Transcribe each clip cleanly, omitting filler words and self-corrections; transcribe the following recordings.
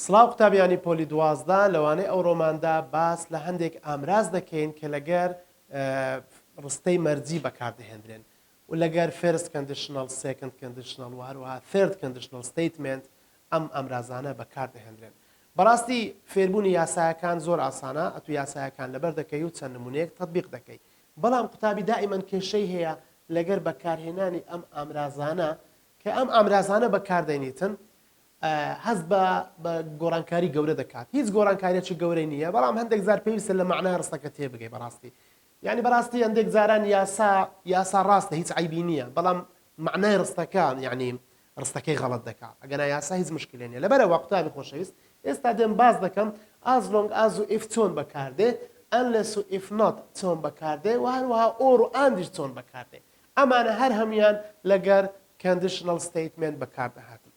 سڵاو قوتابیانی پۆلی 12 لەوانەیە ئەو ڕۆماندا باس لە هەندێک ئامراز دەکەین کە لەگەر ڕستەی مەرجی بەکاردەهێنرێن و لەگەر فێرست کەندیشنەڵ سێکند کەندیشنەڵ و هەروەها ثێرد کەندیشنەڵ ستەیتمنت ئەم ئەمرازانە بەکاردەهێنرێن. بەڕاستی فێربوونی یاسایەکان زۆر ئاسانە، ئەتو یاسایەکان لەبەر دەکەی و چەند نمونەیەک تەطبیق دەکەی. بەڵام قوتابی دائیمەن کێشەی هەیە لەگەر بەکارهێنانی ئەم ئامرازانە کە ئەم ئامرازانە بەکاردەێنیتن هەست بە گۆڕانکاری گەورە دەکات. هیچ گۆڕانکاریەکی گەورەی نییە، بەڵام هەندێک زار پێویستە لە معنای ڕستەکە تێبگەی بەڕاستی. یعنی بەڕاستی هەندێک زاران یاسا ڕاستە هیچ عیبی نییە، بەڵام معنای ڕستەکان یعنی ڕستەکەی غەڵەت دەکات. ئەگەنا یاسا هیچ مشکلێ نییە. لەبەرەوە قوتابی خۆشەویست ئێستا دێم باز دەکەم as long as و if چۆن بەکاردێ، unless و if not چۆن بەکاردێ و هەروەها or و andیش چۆن بەکاردێ. ئەمانە هەر هەمویان لەگەر conditional statement بەکاردەهاتن.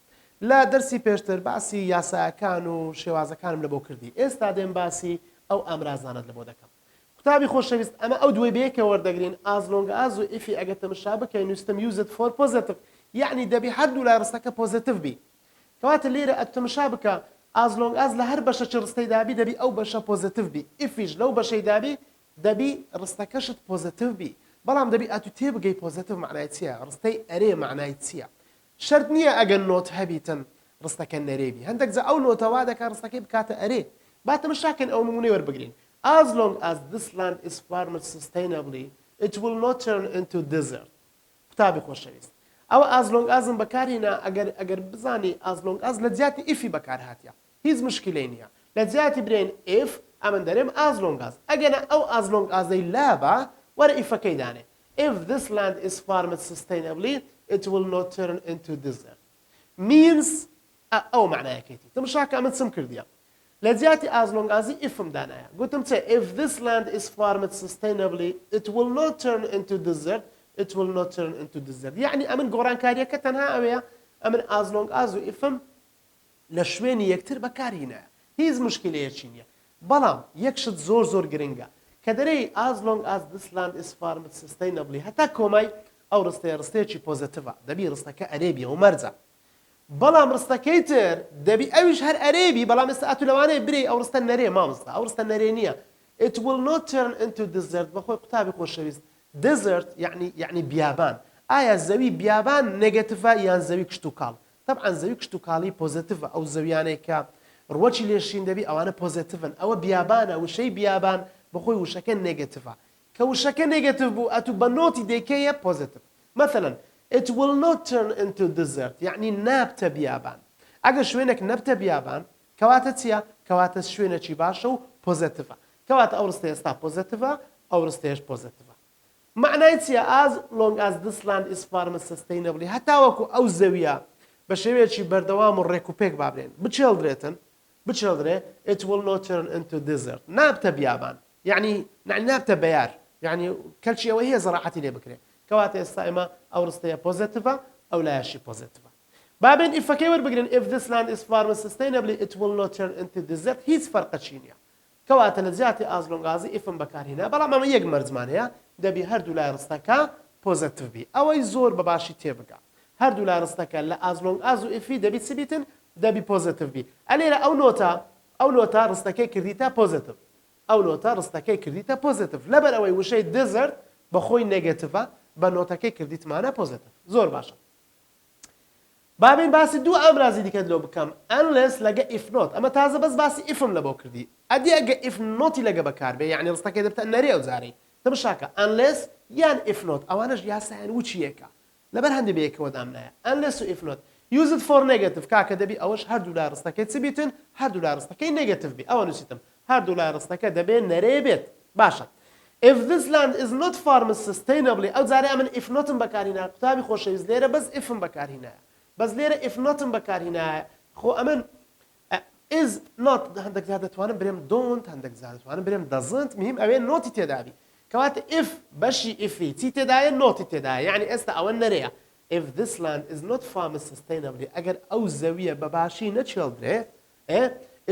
لە دەرسی پێشتر باسی یاسایەکان و شێوازەکانم لەبۆ کردی. ئێستا دێم باسی ئەو ئامرازانت لەبۆ دەکەم. قوتابی خۆشەویست ئەمە ئەو دوێ بەیەکە وەردەگرین as long as و if ئەگەر تەماشا بکەین نووسم use it for positive، یعنی دەبی هەردوو لای ڕستەکە پۆزیتیڤ بی. کەواتە لێرە ئەتەماشا بکە as long as لە هەر بەشە ڕستەی دابی دەبی ئەو بەشە پۆزیتیڤ بی، ئیفیش لەو بەشەی دابی دەبی ڕستەکەشت پۆزیتیڤ بی. بەڵام دەبی ئەتو تێبگەی پۆزیتیڤ معنای چییە؟ ڕستەی ئەرێ معنای چییە؟ شەرت نییە ئەگەر نۆت هەبیتن ڕستەکە نەرێبی. هەندێک جا ئەو نۆتەوا دەکات ڕستەکەی بکاتە ئەرێ. با تەماشاکەن ئەو نمونەی وەربگرین. As long as this land is farmed sustainably, it will not turn into desert. قوتابی خۆشەویست. ئەوە as long asم بەکارهێنا ئەگەر بزانی as long as لە جیاتی ئیفی بەکارهاتیە. هیچ مشکلەی نییە. لە جیاتی برێن if ئەمن دەرێم as long as. ئەگەنە ئەو as long asەی لابە وەرە ئیفەکەی دانێ. If this land is farmed sustainably, it will not turn into desert. Means ئەو معنایەکەیتی. تەماشاکە ئەمە چم کردیە. لە جیاتی as long asی ئیفم دانایە. گوتم چێ if this land is farmed sustainably, it will not turn into desert. It will not turn into desert. یعنی ئەمن گۆڕانکاریەکە تەنها ئەوەیە ئەمن as long as و ئیفم لە شوێنی یەکتر بەکارهێنایە. هیچ مشکلەیەکی نییە. بەڵام یەکشت زۆر گرنگە کە دەرەی as long as this land is farmed sustainably هەتا کۆمای ئەو ڕستەیەکی پۆزیتیڤە. دەبی ڕستەکە ئەرێبیە و مەرجە. بەڵام ڕستەکەی تر دەبی ئەویش هەر ئەرێبی، بەڵام ئێستا ئەتو لەوانەیە برێ ئەو ڕستە نەرێ مامۆستا. ئەو ڕستە نەرێ نییە. It will not turn into desert. بەخۆی قوتابی خۆشەویست desert یعنی بیابان. ئایا زەوی بیابان نێگەتیڤە یان زەوی کشت و کاڵ؟ طبعا زەوی کشت و کاڵی پۆزیتیڤە. ئەو زەویانەی کە ڕوەچی لێشین دەبی ئەوانە پۆزیتیڤن. ئەوە بیابانە، وشەی بیابان بەخۆی وشەکە نێگەتیڤە. کە وشەکە نێگەتیڤ بوو ئەتو بە نۆتی دەیکەیە پۆزیتیڤ. مثلا it will not turn into desert یعنی نابتە بیابان. ئەگەر شوێنێک نەبتە بیابان کەواتە چییە؟ کەواتە شوێنێکی باشە و پۆزیتیڤە. کەواتە ئەو ڕستە ئێستا پۆزیتیڤە، ئەو ڕستەیەش پۆزیتیڤە. معنای چییە؟ as long as this land is farmed sustainably هەتاوەکو ئەو زەویە بە شێوەیەکی بەردەوام و ڕێکوپێک بابرێن بچێڵدرێ it will not turn into desert. نابتە بیابان یعنی نابتە بەیار، یعنی کەلچی ئەوە هەیە زەراحەتی لێ بکرێ. کەواتە ئێستا ئێمە ئەو ڕستەیە پۆزیتیڤە، ئەو لایەشی پۆزیتیڤە. بابێن ئیفەکەی وەربگرن if this land is farmed sustainably it will not turn into desert. هیچ فەرقەچی نییە. کەواتە لە جیاتی as long as ئیفم بەکارهێنا، بەڵام ئەمە یەک مەرجمان هەیە دەبی هەردوو لای ڕستەکە پۆزیتیڤ بی. ئەوەی زۆر بەباشی تێبگا. هەردوو لای ڕستەکە لە as long as و ئیفی دەبی چ بیتن؟ دەبی پۆزیتیڤ بی. ئەلێرە ئەو نۆتە ڕستەکەی کردیتە پۆزیتیڤ. ئەو نۆتە ڕستەکەی کردیتە پۆزیتیڤ. لەبەر ئەوەی وشەی desert بەخۆی نێگەتیڤە بە نۆتەکەی کردیتمانە پۆزیتیڤ. زۆر باشە. بابین باسی دوو ئامرازی دیکە لەو بکەم. unless لەگە if not. ئەمە تازە بەس باسی ئیفم لەبۆ کردی. ئەدی ئەگە if noتی لەگە بەکاربێ یعنی ڕستەکەی دەبتە نەرێ ئەو جارەی. تەماشاکە unless یان if not ئەوانەش یاسایان وچیەکە. لەبەر هەندێک بەیەکەوە دامنایە. unless و if not. use it for negative کاکە دەبی ئەوەش هەردوو لای ڕستەکەی چ بیتن؟ هەردوو لای ڕستەکەی نێگەتیڤ بی. ئەوە نووسیتم. هەردوو لای ڕستەکە دەبێ نەرێ بێت. باشە. If this land is not farmed sustainably ئەو جارێ ئەمن if notم بەکارهێنا. قوتابی خۆشەویست لێرە بەس ifم بەکارهێنایە. بەس لێرە if notم بەکارهێنایە. خۆ ئەمن is not هەندێک جار دەتوانم برێم don't، هەندێک جار دەتوانم برێم doesn't. مهم ئەوێ نۆتی تێدابی. کەواتە if بەشی ئیفی چی تێدایە؟ نۆتی تێدایە. یعنی ئێستا ئەوە نەرەیە. If this land is not farmed sustainably ئەگەر ئەو زەویە بەباشی نەچێڵدرێ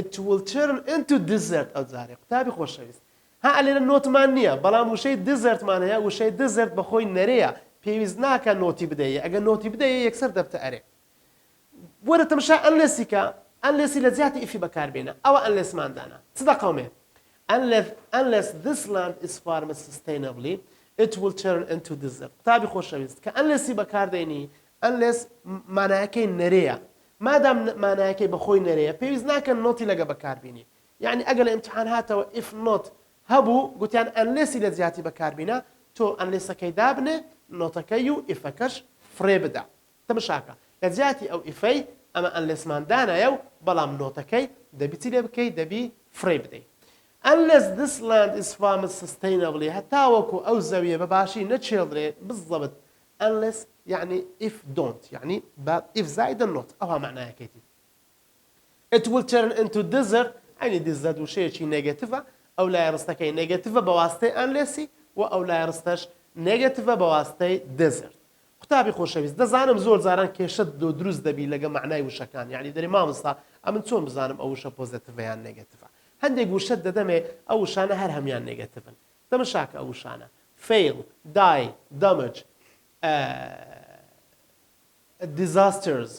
it will turn into desert. ئەو جارێ قوتابی خۆشەویست ها ئەلێرە نۆتمان نییە، بەڵام وشەی desert-مان هەیە. وشەی desert بەخۆی نەرەیە، پێویست ناکە نۆتی بدەیە. ئەگەر نۆتی بدەیە یەکسەر دەبتە ئەرێ. وەرە تەماشا unless-یکە unless لە زیاتی ئیفی بەکاربێنە ئەوە unlessماندانە چ دەقەومێ unless this land is farmed sustainably it will turn into desert قوتابی خۆشەویست کە unlessی بەکاردێنی unless مانایەکەی نەرەیە مادام مانایەکەی بەخۆی نەرەیە پێویست ناکەن نۆتی لەگە بەکاربێنی یعنی ئەگەر لە ئیمتحان هاتەوە if not هەبوو گوتیان unlessی لە زیاتی بەکاربێنە تۆ unlessەکەی دابنێ نۆتەکەی و ئیفەکەش فرێ بدە تەماشاکە لە زیاتی ئەو ئیفەی ئەمە unlessماندانایە و بەڵام نۆتەکەی دەبیتی لێ بکەی دەبی فرێ بدەیت unless this land is farmed sustainably هەتا وەکو ئەو زەویە بەباشی نەچێڵدرێ بالضبط unless يعني if don't يعني if زائد النوت أوها معناها كيتي it will turn into desert يعني desert وشيء نيجاتيفا أو لا يرستكي نيجاتيفا بواسطة unless أو لا يرستش نيجاتيفا بواسطة desert قطابي خوشەویست دەزانم زۆر زاران کێشە دروست دەبی لەگە معنای وشەکان یعنی دەری مامۆستا ئەمن چۆن بزانم ئەو وشە پۆزیتیڤە یان نێگاتیڤە هەندێک وشەت دەدەمێ ئەو وشانە هەر هەمیان نێگاتیڤن تەماشاکە ئەو وشانە fail die damage disasters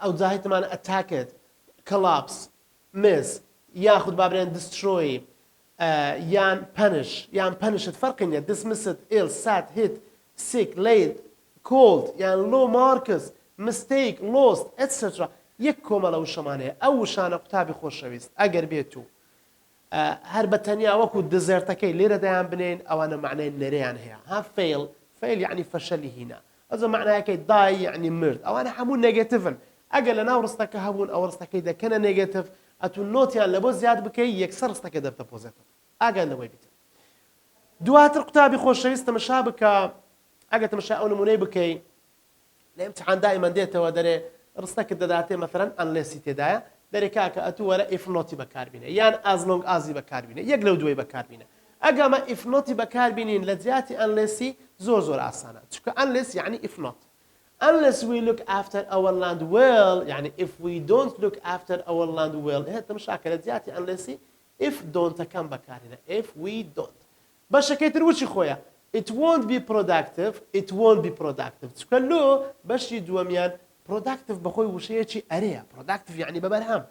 ئەو جاهیتمان attacked collapse miss یاخود بابرێن destroy یان punished فەرقی نییە dismissed ill sad hit sick late cold یان low marks mistake lost etc یەک کۆمەڵە وشەمانەیە ئەو وشانە قوتابی خۆشەویست ئەگەر بێت و هەر بە تەنیا وەکو دزێرتەکەی لێرە دەیان بنێن ئەوانە معنای نەرەیان هەیە ها fail یعنی فەشەلی هینە ئەزە معنایەکەی die یعنی مرد ئەوانە هەموو نێگاتیڤن ئەگەر لە ناو ڕستەکە هەبوون ئەو ڕستەکەی دەکەنە نێگاتیڤ ئەتون نۆتیان لە بۆ زیاد بکەی یەکسەر ڕستەکە دەبتە پۆزیتیڤ ئاگەر لەوەی بیتە دواتر قوتابی خۆشەویست تەماشا بکە ئەگەر تەماشا ئەو نمونەی بکەی لە ئیمتحان دائیمەن دێتەوە دەرێ ڕستەکە دەداتێ مەثەڵەن unless تێدایە دەرێ کاکە ئەتوو وەرە if not بەکاربینە یان as long as بەکاربینە یەک لەو دوێ بەکاربینە ئەگەمە if not بەکاربینین لە جیاتی unless زۆر ئاسانە چونکە unless یعنی if not unless we look after our land well يعني if we don't look after our land well هذا مشاكل زياتي unless if don't كم بكارنا if we don't باش كيتر وشي خويا it won't be productive تكلو باش يدوميان productive بخوي وشيء اريا productive يعني ببرهام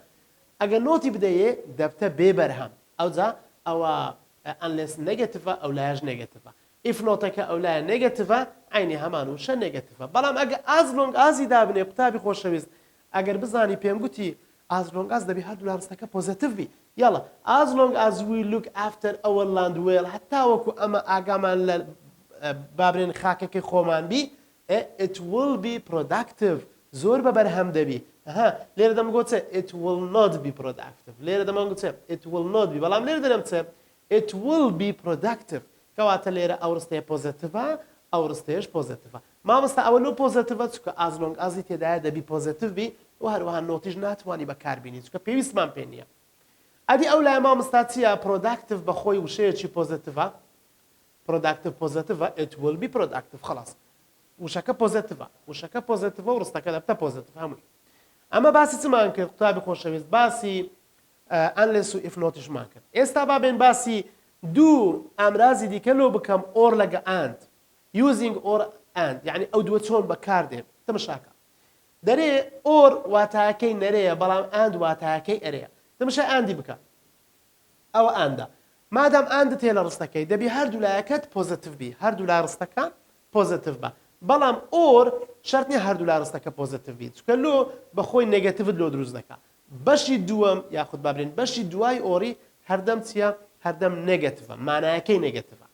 اگر نوتي بدايه دبته ببرهام او ذا او unless negative او لاج negative if not او لا negative عيني همان وش negative بلام اگر as long as دابني قطابي خوشويست اگر بزاني پێم گوتی as long as دبي هادو لارستك positive بي يلا as long as we look after our land well حتى وكو اما اگامان بابرين خاكك خومان بي it will be productive زور ببرهم دبي ها ليرة دم قلت it will not be productive ليرة دم قلت it will not be بلام ليرة دم it will be productive كواتە لێرە ئەو ڕستەیە پۆزیتیڤە ئەو ڕستەیەش پۆزیتیڤە مامۆستا ئەوە لۆ پۆزیتیڤە چونکە as long as تێدایە دەبی پۆزیتیڤ بی و هەروەها نۆتیش ناتوانی بەکاربینی چونکە پێویستمان پێ نییە ئەدی ئەو لای مامۆستا چییە پرۆداکتیڤ بەخۆی وشەیەکی پۆزیتیڤە پرۆداکتیڤ پۆزیتیڤە it will be productive خلاص وشەکە پۆزیتیڤە و ڕستەکە دەبتە پۆزیتیڤ هەمووی ئەمە باسی چمان کرد قوتابی خۆشەویست باسی unless و if نۆتیشمان کرد ئێستا با بێن باسی دوو ئامرازی دیکە لۆ بکەم ئۆر لەگە and using or and یعنی ئەو دووە چۆن بەکاردێن تەماشاکە دەرێ ئۆر واتایەکەی نەرەیە بەڵام and واتایەکەی ئەرەیە تەماشا ئاندی بکە ئەوە ئاندە مادام ئاند تێ لە ڕستەکەی دەبی هەردوو لایەکەت پۆزیتیڤ بی هەردوو لای ڕستەکە پۆزیتیڤ بە بەڵام ئۆر شەرت نییە هەردوو لای ڕستەکە پۆزیتیڤ بیت چونکە لۆ بەخۆی نێگاتیڤت لۆ دروست دەکات بەشی دووەم یاخود بابرێن بەشی دوای ئۆری هەردەم چییە هەردەم نێگاتیڤە مانایەکەی نێگاتیڤە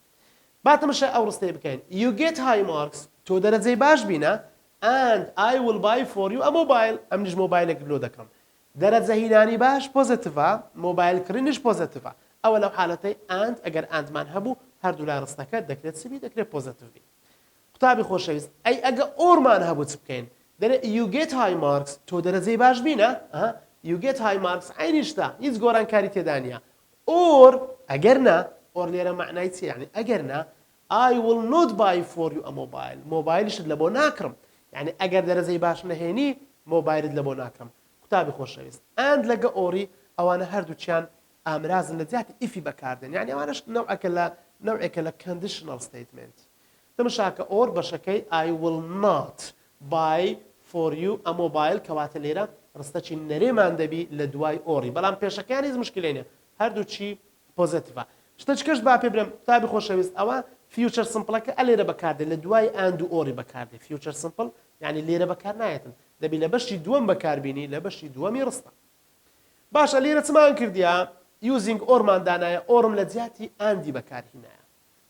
با تەماشا ئەو ڕستەی بکەین you get high marks تۆ دەرەجەی باش بینە and I will buy for you a mobile ئەم نیش مۆبایلێک لۆ دەکەم دەرەجە هینانی باش پۆزیتیڤە مۆبایل کڕینش پۆزیتیڤە ئەوە لەو حالەتەی and ئەگەر ئاندمان هەبوو هەردوو لای ڕستەکە دەکرێت چبی دەکرێت پۆزیتیڤ بی قوتابی خۆشەویست ئەی ئەگە ئۆرمان هەبوو چ بکەین دەرێت you get high marks تۆ دەرەجەی باش بینە you get high marks عینیشتا هیچ گۆرانکاری تێدا نییە or ئەگەر نا ئۆر لێرە معنای چی یعنی ئەگەر نا I will not buy for you a mobile مۆبایلشت لە بۆ ناکڕم یعنی ئەگەر دەرەجەی باش نەهێنی مۆبایلت لە بۆ ناکڕم قوتابی خۆشەویست and لەگە ئۆری ئەوانە هەردووچیان ئامرازن لە جیاتی ئیفی بەکاردێن یعنی ئەوانەش نەوعێکە لە conditional statement تەماشاکە ئۆر بەشەکەی I will not buy for you a mobile کەواتە لێرە ڕستەچی نەرێمان دەبی لە دوای ئۆڕی بەڵام پێشەکەیان هیچ مشکلێ نیە هەردووچی پۆزیتیڤە شتەچکەش با پێ برم قوتابی خۆشەویست ئەوە فیوچەر سمپڵەکە ئەلێرە بەکاردێت لە دوای ئاند و ئۆڕی بەکاردێت فیوچەر سمپڵ یعنی لێرە بەکار نایەتن دەبی لە بەشی دووەم بەکاربینی لە بەشی دووەمی ڕستە باشە لێرە چمان کردیا یوزینگ ئۆرمان دانایە ئۆرم لە جیاتی ئاندی بەکارهینایە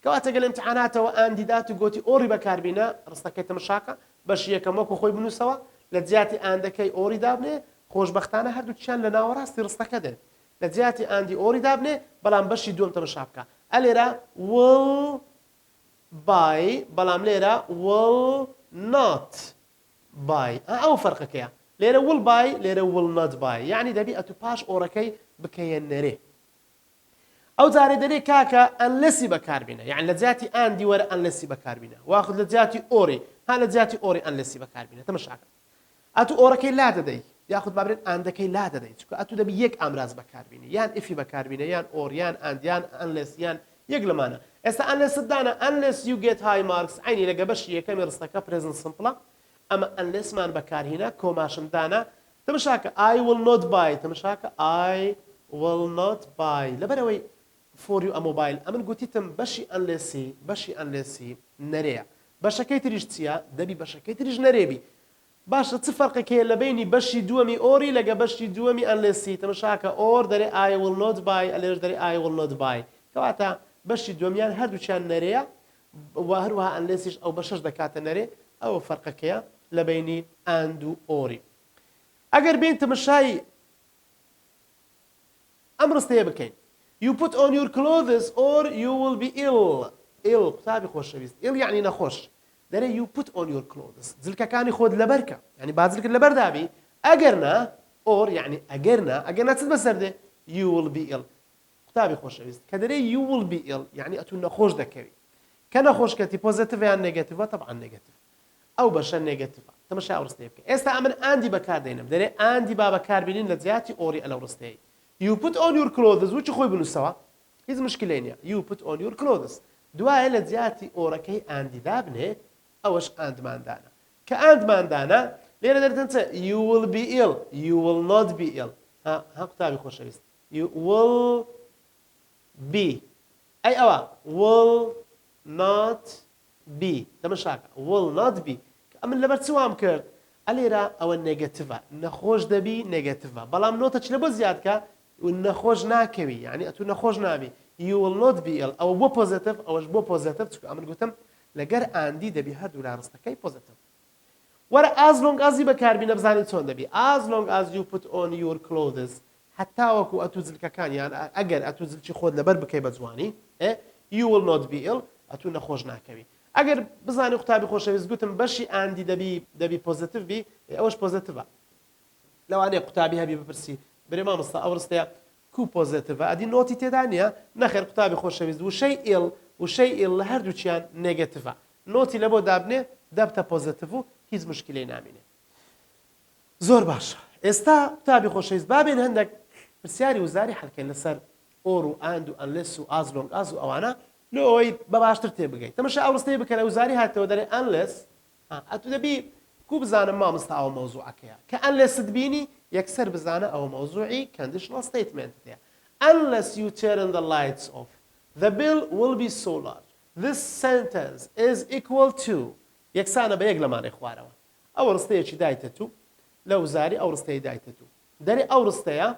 کەواتە گەل امتحاناتەوە ئاندی دات و گوتی ئۆڕی بەکاربینە ڕستەکەی تەمەشاکە بەشی یەکەم وەکو خۆی بنووسەوە لە جیاتی ئاندەکەی ئۆڕی دابنێ خۆشبەختانە هەردووچیان لە ناوەڕاستی ڕستەکە دێت لە جیاتی ئاندی ئۆڕی دابنێ بەڵام بەشی دووەم تەمەشا بکە ئەلێرە will buy بەڵام لێرە will not buy ئەو فەرقەکەیە لێرە will buy لێرە will not buy یعنی دەبی ئەتو پاش ئۆڕەکەی بکەیە نەرێ ئەو جارێ دەرێ کاکە ئەنلەسی بەکاربینە یعنی لە جیاتی ئاندی وەرە ئەنلەسی بەکاربینە واخد لە جیاتی ئۆڕی ها لە جیاتی ئۆڕی ئەنلەسی بەکاربینە تەمەشاکە ئەتو ئۆڕەکەی لا دەدەی یاخود بابرێن ئاندەکەی لا دەدەی چکە ئەتو دەبی یەک ئامراز بەکاربینی یان ئیفی بەکاربینە یان ئۆریان ئاندیان ئەنلەس یان یەک لەمانە ئێستا ئەنلەست دانە unless you get high marks عینی لەگە بەشی یەکەمی ڕستەکە پرێزنت سمپڵە ئەمە ئەنلەسمان بەکارهینە کۆماشم دانا تەمەشاکە I will not buy تەمەشاکە I will not buy لەبەرەوەی for you a mobile ئەمن گوتیتم بەشی ئەنلێسی نەرەیە بەشەکەی تریش چییە دەبی بەشەکەی تریش نەرێبی باشە چ فەرقێکەیە لە بینی بەشی دووەمی ئۆری لەگە بەشی دووەمی ئەنلێسی تەمەشاکە ئۆر دەرێ I will not buy ئەلێرش دەرێ I will not buy کەواتە بەشی دووەمیان هەردووچیان نەرەیە و هەروەها ئەنلێسیش ئەو بەشەش دەکاتە نەرێ ئەو فەرقەکەیە لە بینی ئاند و ئۆری ئەگەر بین تەمەشای ئەم ڕستەیە بکەین You put on your clothes or you will be ill. Ill قوتابی خۆشەویست. Ill يعني نەخۆش. دەرێ you put on your clothes. جلکەکانی خۆت لەبەرکە. يعني بازلکت لەبەر دابی. ئەگەر نا or يعني ئەگەر نا چت بەسەر دێ you will be ill. قوتابی خۆشەویست. کە دەرێ you will be ill يعني ئەتو نەخۆش دەکەوی. کە نەخۆشکەتی پۆزیتیڤ یان نێگەتیڤە طبعا نێگەتیڤ. ئەو بەشە نێگەتیڤە. تەمەشا ئەو ڕستەیە بکە. ئێستا ئەمن ئاندی بەکاردێنم. دەرێ ئاندی با بەکاربینین لە جیاتی ئۆری ئەلەو ڕستەیە. You put on your clothes وچی خۆی بنووسەوە هیچ مشکلێ نییە you put on your clothes دوایە لە جیاتی ئۆرەکەی ئاندی دابنێ ئەوەش ئاندماندانە کە ئاندماندانە لێرە دەرتن چە you will be ill you will not be ill ها قوتابی خۆشەویست you will be ئەی ئەوە will not be تەمەشاکە will not be ئەمن لەبەر چ وام کرد ئەلێرە ئەوە نێگەتیڤە نەخۆش دەبی نێگەتیڤە بەڵام نۆتە چ لە بۆ زیادکە نەخۆش ناکەوی یعنی ئەتو نەخۆش نابی you will not be ill ئەوە بۆ پۆزیتیڤ ئەوەش بۆ پۆزیتیڤ چکە ئەمن گوتم لەگەر ئاندی دەبی هەردوو لا ڕستەکەی پۆزیتیڤ وەرە as long as بەکاربینە بزانیت چۆن دەبی as long as you put on your clothes حتا وەکو ئەتو جلکەکان یان ئەگەر ئەتو جلکی خۆت لەبەر بکەی بە جوانی you will not be ill ئەتو نەخۆش ناکەوی ئەگەر بزانی قوتابی خۆشەویست گوتم بەشی ئاندی دەبی پۆزیتیڤ بی ئەوەش پۆزیتیڤە لەوانەیە قوتابی هەبی بپرسی برێ مامۆستا ئەو ڕستەیە کو پۆزیتیڤە ئەدی نۆتی تێدا نییە نەخێر قوتابی خۆشەویست وشەی ئیل وشەی ئیل لە هەردووچیان نێگەتیڤە نۆتی لە بۆ دابنێ دەبتە پۆزیتیڤ و هیچ مشکلەی نامینێ زۆر باشە ئێستا قوتابی خۆشەویست بابێن هەندێک پرسیاری وزاری حەلکەین لەسەر ئۆر و ئاند و ئەنلێس و ئاز لۆنگ ئاز و ئەوانە لۆی بە باشتر تێبگەیت تەمەشا ئەو ڕستەی بکەن وزاری هاتەوە دەرێ ئەنلێس ئەتو دەبی کو بزانم مامۆستا ئەوە مەوزوعەکەیە کە ئەنلێست بینی یەکسەر بزانە ئەوە مەوزوعی conditional statement هەیە unless you turn the lights off the bill will be so large this sentence is equal to یەکسانە بە یەک لەمانەی خوارەوە ئەو ڕستەیەکی دایتە تو لە وزاری ئەو ڕستەی دایتە تو دەرێ ئەو ڕستەیە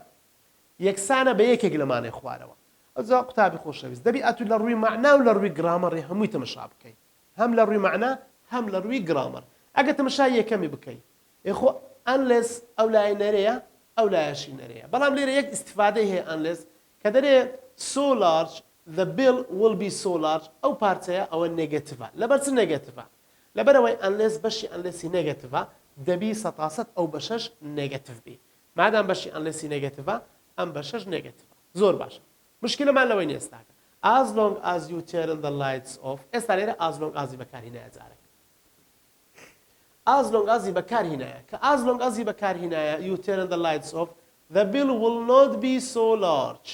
یەکسانە بە یەکێک لەمانەی خوارەوە ئەجا قوتابی خۆشەویست دەبی ئەتو لە ڕووی مەعنا و لە ڕووی گرامەڕی هەمووی تەمەشا بکەیت هەم لە ڕووی مەعنا هەم لە ڕووی گرامەر ئەگە تەمەشای یەکەمی بکەیت ئێخۆ ئەنلێس ئەو لای نەرەیە ئەو لایەشی نەرەیە بەڵام لێرە یەک ئیستیفادەی هەیە ئەنلێس کە دەرێ so large the bill will be so large ئەو پارچەیە ئەوە نێگەتیڤە لەبەر چ نێگەتیڤە لەبەرەوەی ئەنلێس بەشی ئەنلێسی نێگەتیڤە دەبی سەتاسەد ئەو بەشەش نێگەتیڤ بی مادام بەشی ئەنلێسی نێگەتیڤە ئەم بەشەش نێگەتیڤە زۆر باشە مشکلەمان لەوەی نێستاکە as long as you turn the lights off ئێستا لێرە as long as بەکارهێنایە جارێک as long as بەکارهێنایە کە as long as بەکارهێنایە you turn the lights off the bill will not be so large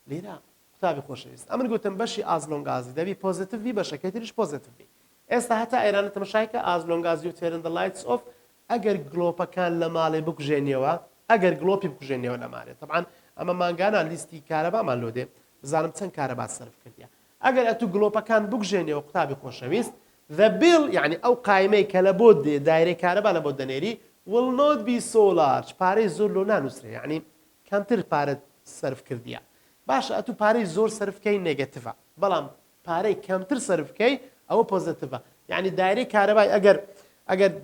لێرە قوتابی خۆشەویست ئەمن گوتم بەشی as long as دەبی پۆزیتیڤ بی بەشەکەی تریش پۆزیتیڤ بی ئێستا هەتا ئێرانە تەمەشای کە as long as you turn the lights off ئەگەر گلۆپەکان لە ماڵێ بکوژێنیەوە ئەگەر گلۆپی بکوژێنیەوە لە مارێ طبعاً ئەمە مانگانە لیستی کارەبامان لۆ دێ بزانم چەند کارەبا سەرف کردیە ئەگەر ئەتوو گلۆپەکان بکوژێنیەوە قوتابی خۆشەویست the bill یعنی ئەو قایمەی کە لە بۆ دێ دایرەی کارەبا لە بۆ دەنێری will not be so large پارەی زۆر لۆ نانووسرێ یعنی کەمتر پارەت سەرف کردیە باشە ئەتوو پارەی زۆر سەرفکەی نێگەتیڤە بەڵام پارەی کەمتر سەرفکەی ئەوە پۆزیتیڤە یعنی دایرەی کارەبای ئەگەر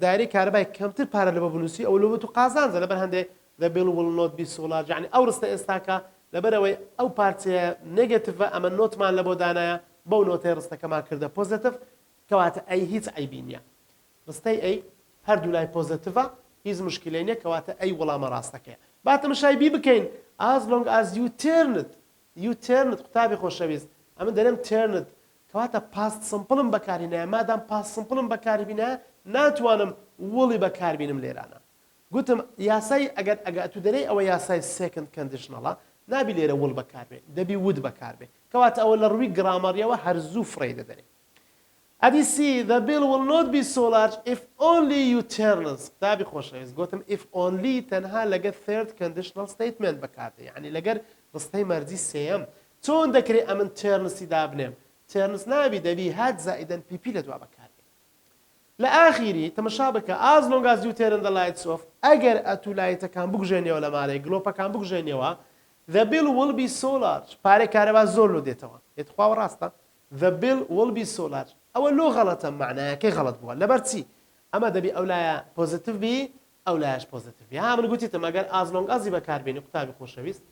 دایرەی کارەبای کەمتر پارە لە بۆ بنووسی ئەو لۆ تو قازانجە لەبەر هەندێک the bill will not be so large یعنی ئەو ڕستە ئێستاکە لەبەرەوەی ئەو پارچەیە نێگەتیڤە ئەمە نۆتمان لە بۆ دانایە بەو نۆتەی ڕستەکەمان کردە پۆزیتیڤ کەواتە ئەی هیچ عیبی نییە ڕستەی ئەی هەردوو لای پۆزیتیڤە هیچ مشکلەی نییە کەواتە ئەی وەڵامە ڕاستەکەیە با تەماشای بی بکەین as long as you turn it قوتابی خۆشەویست ئەمە دەرێم turn it کەواتە پاست سمپڵم بەکارهێنایە مادام پاست سمپڵم بەکاربینایە ناتوانم وڵی بەکاربینم لێرانە گوتم یاسای ئەگەر ئەگەتو دەرەی ئەوە یاسای سێکند کەندیشنەڵە نابی لێرە وڵ بەکاربێ دەبی ود بەکاربێ کەواتە ئەوە لە ڕووی گرامەریەوە هەرزوو فڕێ دەدەرێت ئەدی سی the bill will not be so large if only you turn it قوتابی خۆشەویست گوتم if only تەنها لەگەر third conditional statement بەکاردێ یعنی لەگەر ڕستەی مەرجی سێەم چۆن دەکرێت ئەمن تێرنسی دابنێم تێرنس نابی دەبی هات زائدەن پیپی لە دوا بەکاربێ لە ئاخیری تەمەشا بکە as long as you turn the lights off ئەگەر ئەتوو لایتەکان بگوژێنیەوە لە مارەی گلۆپەکان بگوژێنیەوە the bill will be so large پارەی کارەبا زۆر لۆ دێتەوە ێتخواوە ڕاستە the bill will be so large ئەوە لۆ غەڵەتە معنایەکەی غەڵەت بووە لەبەر چی ئەمە دەبی ئەو لایە پۆزیتیڤ بی ئەو لایەش پۆزیتیڤ بی ها من گوتیتم ئەگەر as long as بەکاربێنی قوتابی خۆشەویست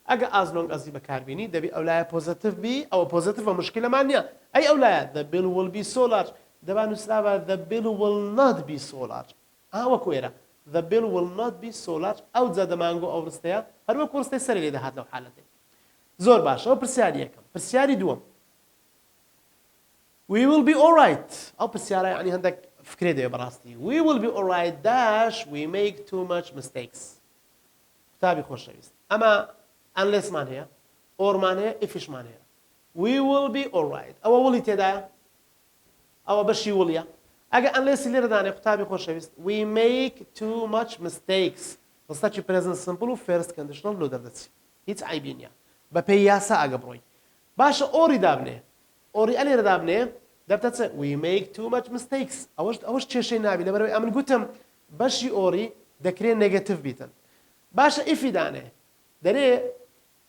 ئەگە as long as بەکاربێنی دەبی ئەو لایە پۆزیتیڤ بی ئەوە پۆزیتیڤە مشکلەمان نییە ئەی ئەو لایە the bill will be so large دەبا نووسراوە the bill will not be so large وەکو ئێرە the bill will not be so large ئەو جا دەمانگۆ ئەو ڕستەیە هەروەکو ڕستەی سەری لێ دەهات لەو حالەتێ زۆر باش ئەو پرسیاری یەکەم پرسیاری دووەم we will be alright ئەو پرسیارە یعنی هەندێک فکرێ دەوێ بەڕاستی we will be alright dash we make too much mistakes قوتابی خۆشەویست ئەمە unlessمان هەیە ئۆرمان هەیە ئیفیشمان هەیە we will be alright ئەوە وڵی تێدایە ئەوە بەشی وڵیە ئەگە unlesسی لێرەدانێ قوتابی خۆشەویست we make too much mistakes ڕستەکی present simple و first conditional لۆ دەردەچی هیچ عیبی نییە بە پێی یاسا ئەگە بڕۆی باشە ئۆری دابنێ ئۆری ئەلێرە دابنێ دەبتە we make too much mistakes ئەوەش کێشەی نابی لەبەرەوەی ئەمن گوتم بەشی ئۆری دەکرێت نێگەتیڤ بیتن باشە ئیفی دانێ دەرێ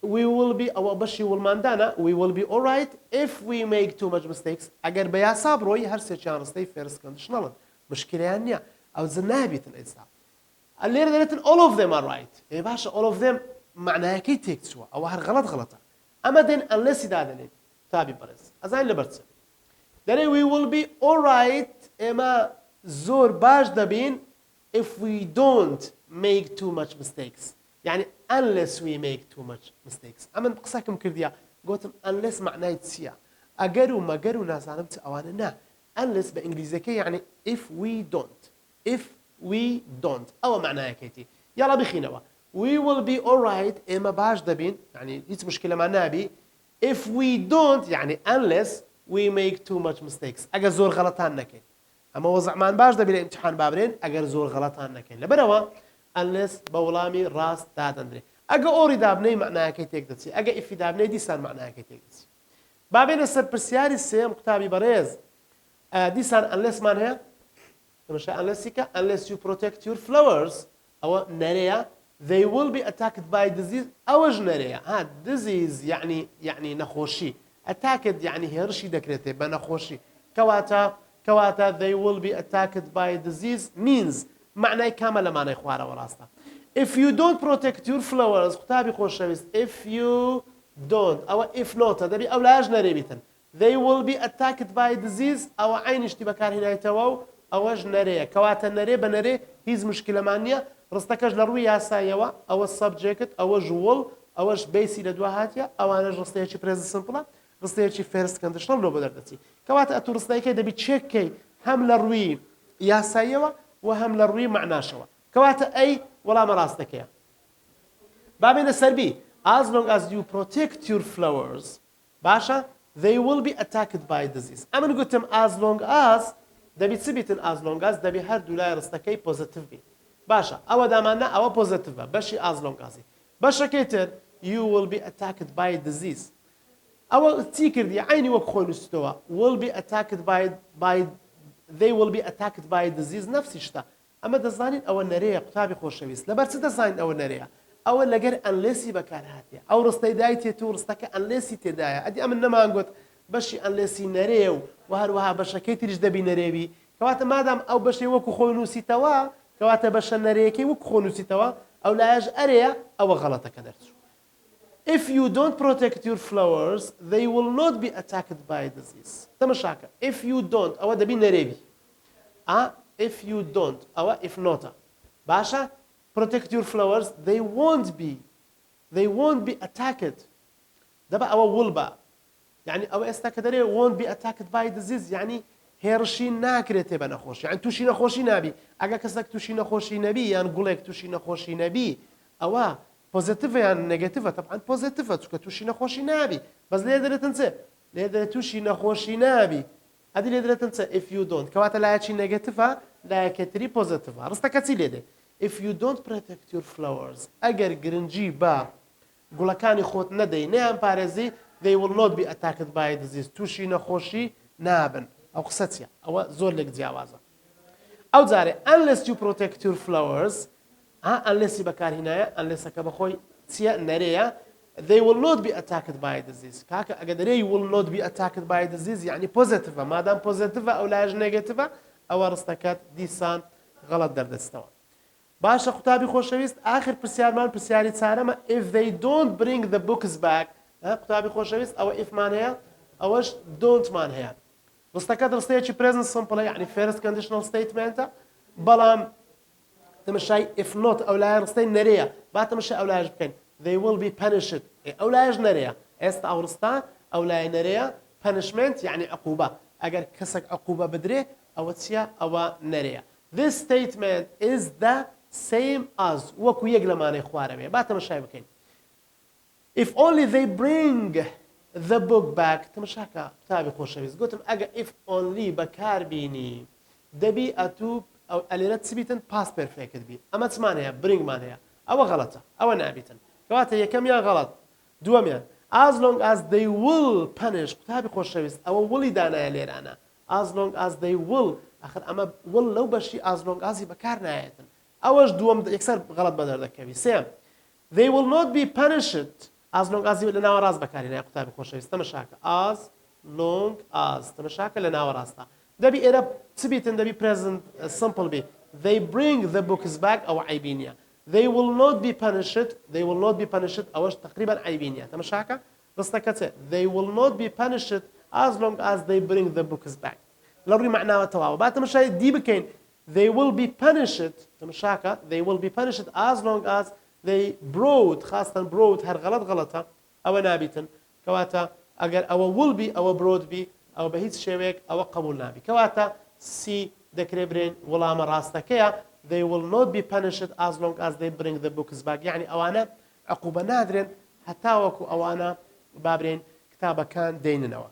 we will be ئەوە بەشی وڵماندانە we will be alright if we make too much mistakes ئەگەر بە یاسا بڕۆی هەر سێکیان ڕستەی first conditionalن مشکلیان نییە ئەو زە نابیتن ئێستا لێرە دەرێتن all of them are right ئێ باشە all of them معنایەکەی تێک چووە ئەوە هەر غەڵەتە ئەمە دێن unlessسی دادەنێت تابی بەڕێز ئەزان لەبەرچە دەرێ we will be alright ئێمە زۆر باش دەبین if we don't make too much mistakes يعني unless we make too much mistakes ئەمن قسەکەم کردیە گوتم unless معنای چییە ئەگەر و مەگەر و نازانم چ ئەوانە نا unless بە ئینگلیزیەکەی يعني if we don't ئەوە معنایەکەیتی یاڵا بخینەوە we will be alright ئێمە باش دەبین يعني هیچ مشکلەمان نابی if we don't يعني unless we make too much mistakes ئەگەر زۆر غەڵەتان نەکەین ئەمە وەزعمان باش دەبێت لە ئیمتیحان بابرێن ئەگەر زۆر غەڵەتان نەکەین لەبەرەوە unless بە وەڵامی ڕاست دادەنرێ ئەگە ئۆری دابنەی معنایەکەی تێک دەچی ئەگە ئیفی دابنەی دیسان معنایەکەی تێک دەچی بابێنە سەر پرسیاری سێم قوتابی بەڕێز دیسان unlessمان هەیە تەماشای unlessیکە unless you protect your flowers ئەوە نەرەیە they will be attacked by disease ئەوەش نەرەیە disease يعني نەخۆشی attacked يعني هێرشی دەکرێتێ بە نەخۆشی کەواتە they will be attacked by disease means معنای کامە لە مانای خوارەوە ڕاستە if you don't protect your flowers قوتابی خۆشەویست if you don't ئەوە if not دەبی ئەو لاژ نەرێبیتن they will be attacked by disease ئەوە عینیشتی بەکارهێنایتەوە و ئەوەش نەرەیە کەواتە نەرێ بە نەرێ هیچ مشکلەمان نییە ڕستەکەش لە ڕووی یاسایەوە ئەوە سەبجێکت ئەوە ژوڵ ئەوەش بیسی لە دوا هاتیە ئەوانەش ڕستەیەکی پرێزە سمپڵە ڕستەیەکی فێرست کەندشنەڵ لۆ بەدەردەچی کەواتە ئەتو ڕستەیەکەی دەبی چێککەی هەم لە ڕووی یاساییەوە و هەم لە ڕووی معناشەوە کەواتە ئەی وەڵامە ڕاستەکەیە بابێنە سەربی as long as you protect your flowers باشە they will be attacked by disease ئەمن گوتم as long as دەبی چ بیتن as long as دەبی هەردوو لای ڕستەکەی پۆزیتیڤ بی باشە ئەوە دامانە ئەوە پۆزیتیڤە بەشی as long as بەشەکەی تر you will be attacked by disease ئەوە چی کردی عینی وەک خۆی نووسیتەوە will be attacked by they will be attacked by disease نفسی شتە ئەمە دەزانین ئەوە نەرەیە قوتابی خۆشەویست لەبەر چ دەزانین ئەوە نەرەیە ئەوە لەگەر ئەنلێسی بەکارهاتێ ئەو ڕستەی دای تێت و ڕستەکە ئەنلێسی تێدایە ئەدی ئەمن نەمانگوت بەشی ئەنلێسی نەرێ و هەروەها بەشەکەی تریش دەبی نەرێوی کەواتە مادام ئەو بەشەی وەکو خۆی نووسیتەوە کەواتە بەشە نەرەیەکەی وەکو خۆ نووسیتەوە ئەو لایەش ئەرەیە ئەوە غەڵەتەکە دەرچوو If you don't protect your flowers, they will not be attacked by disease. تەماشاکە if you don't ئەوە دەبی نەرێوی if you don't ئەوە if not باشە protect your flowers they won't be attacked دەبە ئەوە will بە يعني ئەوە ئێستا کە دەرێ won't be attacked by disease يعني هێرشی ناکرێتێ بە نەخۆشی یان تووشی نەخۆشی نابی ئەگە کەسێک تووشی نەخۆشی نەبی یان گوڵێک تووشی نەخۆشی نەبی ئەوە پۆزیتیڤە یان نێگەتیڤە طبعاً پۆزیتیڤە چونکە تووشی نەخۆشی نابی بەس لێ دەرێتن چێ لێ دەرێت تووشی نەخۆشی نابی ئەدی لێ دەرێتن چێ if you don't کەواتە لایەکی نێگەتیڤە لایەکێتری پۆزیتیڤە ڕستەکە چی لێ دێ if you don't protect your flowers ئەگەر گرنگی بە گوڵەکانی خۆت نەدەی نەیان پارێزی they will not be attacked by disease تووشی نەخۆشی نابن ئەو قسە چیە ئەوە زۆر لێک جیاوازە ئەو جارێ unless you protect your flowers unless بەکارهێنایە unlessەکە بەخۆی چیە نەرەیە they will not be attacked by disease کاکە ئەگە دەرێ will not be attacked by disease یعنی پۆزیتیڤە مادام پۆزیتیڤە ئەو لایەش نێگەتیڤە ئەوە ڕستەکەت دیسان غەڵەت دەردەستەوە باشە قوتابی خۆشەویست آخر پرسیارمان پرسیاری چارەمە if they don't bring the books back قوتابی خۆشەویست ئەوە ifمان هەیە ئەوەش don'tمان هەیە ڕستەکەت ڕستەیەکی present simple يعني first conditional statement بەڵام تەمەشای if not ئەو لایە ڕستەی نەرەیە با تەمەشای ئەو لایەش بکەین they will be punished ئەو لایەش نەرەیە ئێستا ئەو ڕستە ئەو لایە نەرەیە punishment يعني عقوبە ئەگەر کەسێک عقوبە بدرێ ئەوە چیە ئەوە نەرەیە this statement is the same as وەکو یەک لەمانەی خوارەوێ با تەمەشای بکەین if only they bring the book back تەماشاکە قوتابی خۆشەویست گوتم ئەگە if only بەکاربینی دەبی ئەتوو ئەو ئەلێرە چ بیتن past perfect بی ئەمە چمان هەیە bringمان هەیە ئەوە غەڵەتە ئەوە نابیتن کەواتە یەکەمیان غەڵەت دووەمیان as long as they will punish قوتابی خۆشەویست ئەوە وڵی دانایە لێرانە as long as they will ئەخر ئەمە will لەو بەشی as long as بەکار نایەتن ئەوەش دووەم یەکسەر غەڵەت بە دەردەکەوی سێم they will not be punished as long as لە ناوە ڕاست بەکارهێنایە قوتابی خۆشەویست تەماشاکە as long as تەماشاکە لە ناوە ڕاستە دەبی ئێرە چ بیتن دەبی present simple بی they bring the books back ئەوە عیبی نییە they will not be punished ئەوەش تقریبا عیبی نییە تەماشاکە ڕستەکە چێ they will not be punished as long as they bring the books back لە ڕووی معناوە تەواوە با تەماشای دی بکەین they will be punished تەماشاکە they will be punished as long as they brought خاستن brought هەر غەڵەتە ئەوە نابیتن کەواتە ئەگەر ئەوە will be ئەوە brought be ئەو بە هیچ شێوەیەک ئەوە قبول نابی کەواتە سی دەکرێ برێن وەڵامە ڕاستەکەیە they will not be punished as long as they bring the books back یعنی ئەوانە عقوبە نادرێن هەتا وەکو ئەوانە بابرێن کتابەکان دێننەوە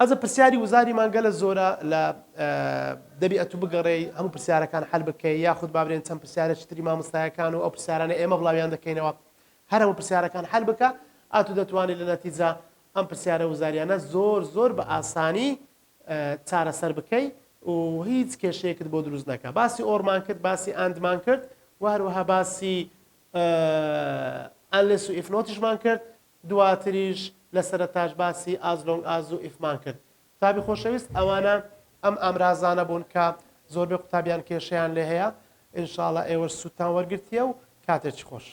ئەزە پرسیاری وزاریمان گەلە زۆرە لە دەبی ئەتوو بگەڕێی هەموو پرسیارەکان حەل بکەی یاخود بابرێن چەند پرسیارە چتری مامۆستایەکان و ئەو پرسیارانە ئێمە بڵاویان دەکەینەوە هەر هەموو پرسیارەکان حەل بکە ئاتوو دەتوانێت لە نەتیجە ئەم پرسیارە وزاریانە زۆر بە ئاسانی چارەسەر بکەی و هیچ کێشەیەکت بۆ دروست نەکە باسی ئۆرمان کرد باسی ئەندمان کرد و هەروەها باسی ئەنلێس و ئیفنۆتیشمان کرد دواتریش لە سەرەتاش باسی as long as و ئیفمان کرد قوتابی خۆشەویست ئەوانە ئەم ئامرازانە بوون کە زۆربەی قوتابیان کێشەیان لێ هەیە ئینشاڵڵا ئێوە سوودتان وەرگرتیە و کاتێکی خۆش